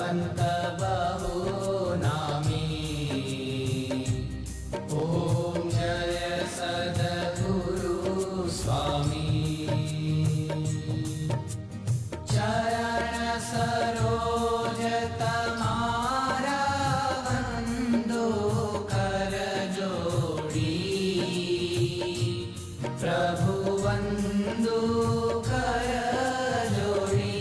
संत बहु नामी। ओम जय सद्गुरु स्वामी। चरण सरोज तमारा वंदो कर जोड़ी। प्रभु वंदो कर जोड़ी।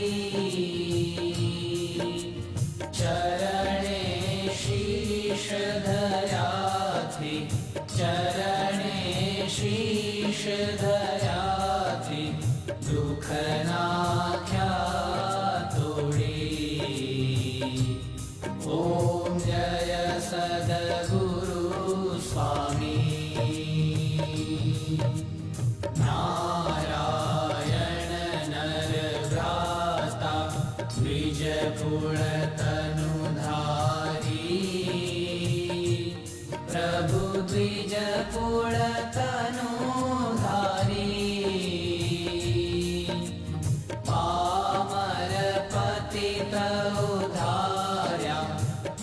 चरणे शीश धरा थी। चरणे शीश धरा थी। दुख नाख्या तोड़ी। ओम जय सद्गुरु स्वामी। नारायण नर भ्राता द्विज कुल तनुधारी। प्रभु द्विज कुल तनुधारी। पामर पतित उधार्या।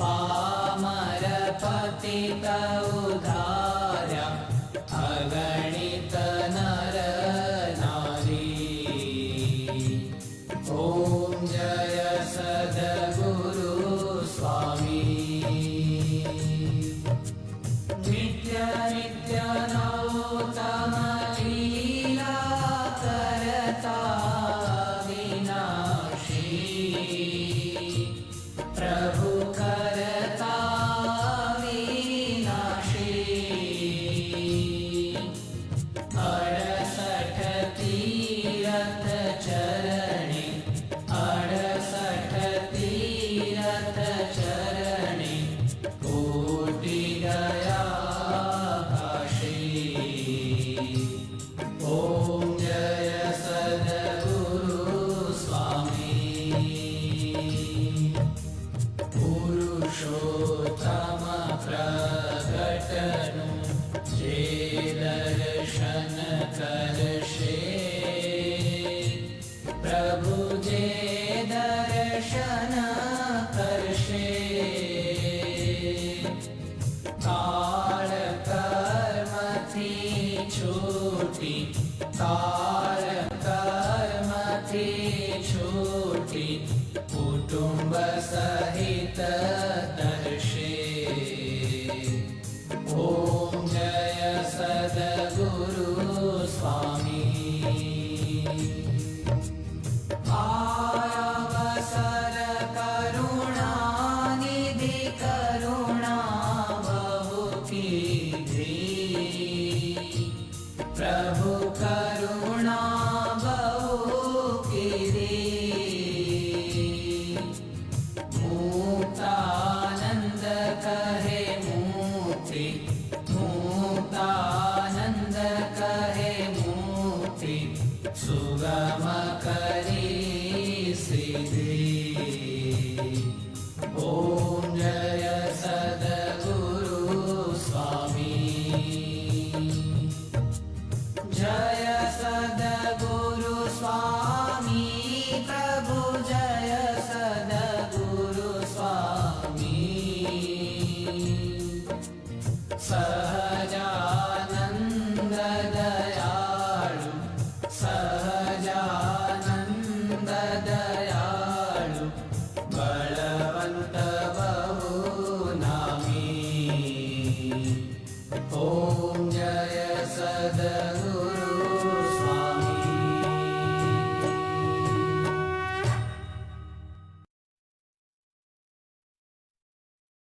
पामर पतित उधार्या। अगणित नर नारी। ओम जय सद्गुरु स्वामी। नित्य नित्य नौतम लीला करता विनाशी। प्रभु करता विनाशी। 68 तीरथ चरणे। 68 तीरथ चरणे। कोटि गया काशी। ओम जय सद्गुरु स्वामी। पुरुषोत्तम प्रगटनु जे दर्शन करशे। प्रभु जे दर्शन करशे। काल कर्म थी छूटी। काल कर्म थी छूटी। कुटुंब सहित दर्शे। ओम जय सद्गुरु स्वामी। अवसर करुणा निधि करुणा बहु कीधी। प्रभु करुणा बहु कीधी। मुक्तानंद कहे मुक्ति। मुक्तानंद कहे मुक्ति। सुगम करी सिद्धि। ओम जय सद्गुरु स्वामी। जय सद्गुरु स्वामी। प्रभु जय सद्गुरु स्वामी। सहजानंद दयालु। सहजानंद दयालु। बल